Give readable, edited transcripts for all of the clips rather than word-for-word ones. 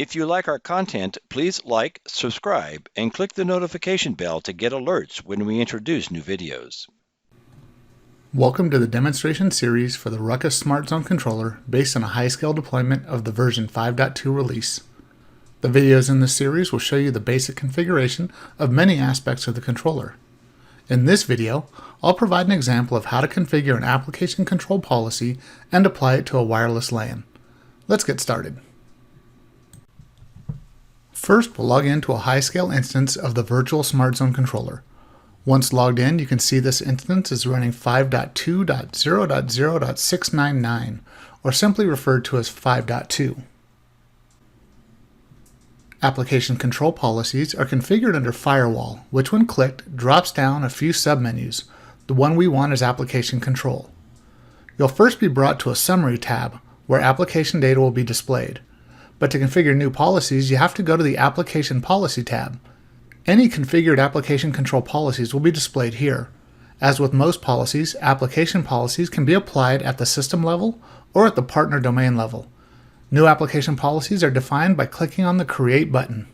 If you like our content, please like, subscribe, and click the notification bell to get alerts when we introduce new videos. Welcome to the demonstration series for the RUCKUS SmartZone controller based on a high-scale deployment of the version 5.2 release. The videos in this series will show you the basic configuration of many aspects of the controller. In this video, I'll provide an example of how to configure an application control policy and apply it to a wireless LAN. Let's get started. First, we'll log into a high-scale instance of the virtual SmartZone controller. Once logged in, you can see this instance is running 5.2.0.0.699, or simply referred to as 5.2. Application control policies are configured under Firewall, which when clicked drops down a few submenus. The one we want is Application Control. You'll first be brought to a Summary tab, where application data will be displayed. But to configure new policies, you have to go to the Application Policy tab. Any configured application control policies will be displayed here. As with most policies, application policies can be applied at the system level or at the partner domain level. New application policies are defined by clicking on the Create button.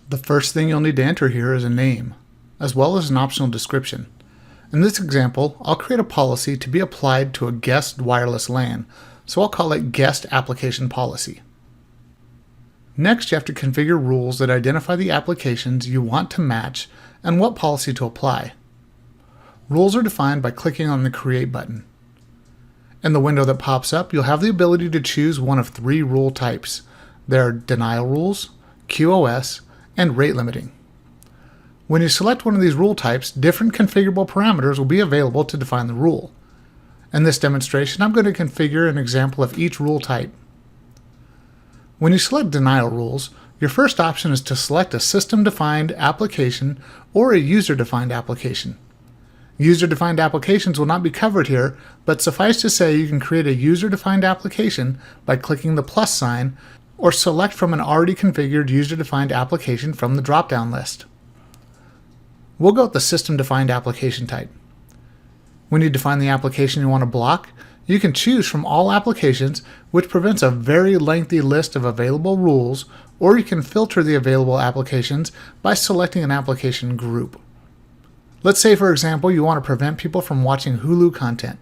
The first thing you'll need to enter here is a name, as well as an optional description. In this example, I'll create a policy to be applied to a guest wireless LAN, so I'll call it Guest Application Policy. Next, you have to configure rules that identify the applications you want to match and what policy to apply. Rules are defined by clicking on the Create button. In the window that pops up, you'll have the ability to choose one of three rule types. There are denial rules, QoS, and rate limiting. When you select one of these rule types, different configurable parameters will be available to define the rule. In this demonstration, I'm going to configure an example of each rule type. When you select denial rules, your first option is to select a system-defined application or a user-defined application. User-defined applications will not be covered here, but suffice to say you can create a user-defined application by clicking the plus sign or select from an already configured user-defined application from the drop-down list. We'll go with the system-defined application type. When you define the application you want to block, you can choose from all applications, which prevents a very lengthy list of available rules, or you can filter the available applications by selecting an application group. Let's say, for example, you want to prevent people from watching Hulu content.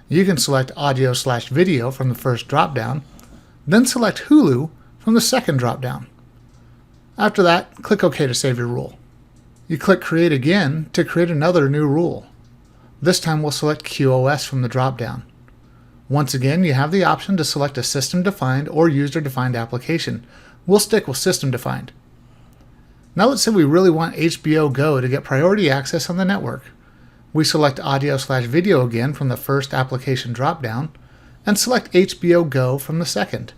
You can select audio/video from the first dropdown, then select Hulu from the second dropdown. After that, click OK to save your rule. You click Create again to create another new rule. This time we'll select QoS from the dropdown. Once again, you have the option to select a system-defined or user-defined application. We'll stick with system-defined. Now let's say we really want HBO Go to get priority access on the network. We select audio/video again from the first application dropdown and select HBO Go from the second.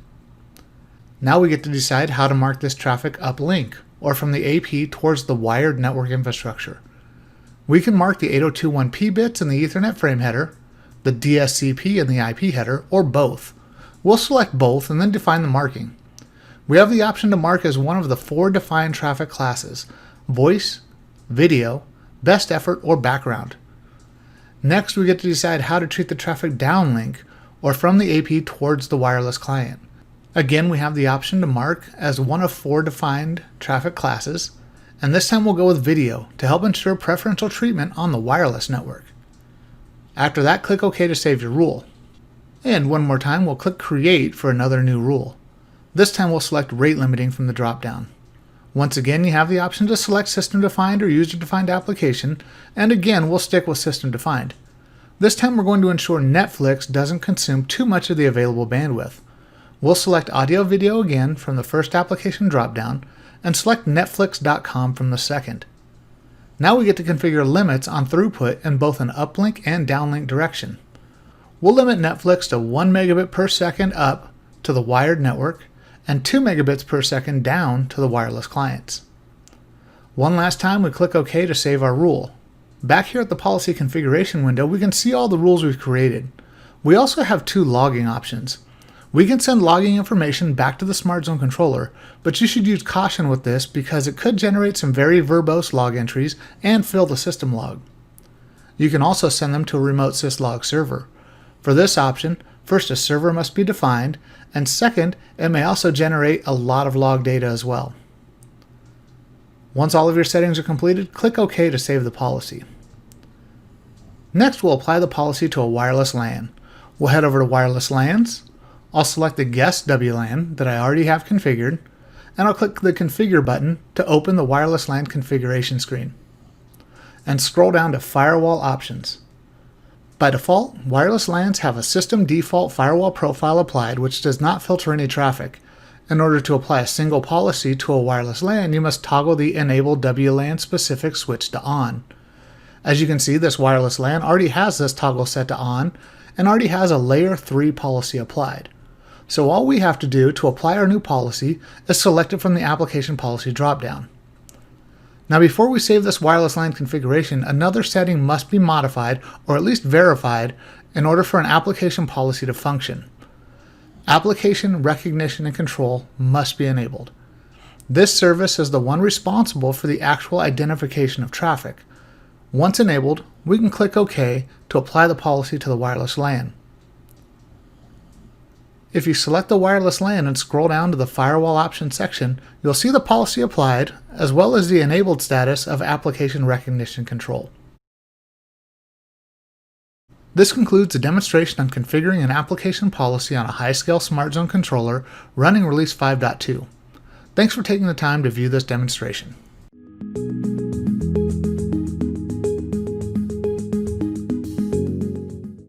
Now we get to decide how to mark this traffic uplink or from the AP towards the wired network infrastructure. We can mark the 802.1p bits in the Ethernet frame header, the DSCP in the IP header, or both. We'll select both and then define the marking. We have the option to mark as one of the four defined traffic classes: voice, video, best effort, or background. Next, we get to decide how to treat the traffic downlink or from the AP towards the wireless client. Again, we have the option to mark as one of four defined traffic classes, and this time we'll go with video to help ensure preferential treatment on the wireless network. After that, click OK to save your rule. And one more time, we'll click Create for another new rule. This time we'll select rate limiting from the dropdown. Once again, you have the option to select system-defined or user-defined application, and again, we'll stick with system-defined. This time we're going to ensure Netflix doesn't consume too much of the available bandwidth. We'll select audio-video again from the first application dropdown, and select Netflix.com from the second. Now we get to configure limits on throughput in both an uplink and downlink direction. We'll limit Netflix to 1 megabit per second up to the wired network and 2 megabits per second down to the wireless clients. One last time, we click OK to save our rule. Back here at the policy configuration window, we can see all the rules we've created. We also have two logging options. We can send logging information back to the SmartZone controller, but you should use caution with this because it could generate some very verbose log entries and fill the system log. You can also send them to a remote syslog server. For this option, First, a server must be defined, and second, it may also generate a lot of log data as well. Once all of your settings are completed, click OK to save the policy. Next, we'll apply the policy to a wireless LAN. We'll head over to Wireless LANs. I'll select the guest WLAN that I already have configured, and I'll click the Configure button to open the wireless LAN configuration screen. And scroll down to Firewall Options. By default, wireless LANs have a system default firewall profile applied which does not filter any traffic. In order to apply a single policy to a wireless LAN, you must toggle the Enable WLAN specific switch to On. As you can see, this wireless LAN already has this toggle set to On and already has a Layer 3 policy applied. So all we have to do to apply our new policy is select it from the Application Policy dropdown. Now before we save this wireless LAN configuration, another setting must be modified or at least verified in order for an application policy to function. Application recognition and control must be enabled. This service is the one responsible for the actual identification of traffic. Once enabled, we can click OK to apply the policy to the wireless LAN. If you select the wireless LAN and scroll down to the Firewall Options section, you'll see the policy applied, as well as the enabled status of Application Recognition Control. This concludes a demonstration on configuring an application policy on a high-scale SmartZone controller running Release 5.2. Thanks for taking the time to view this demonstration.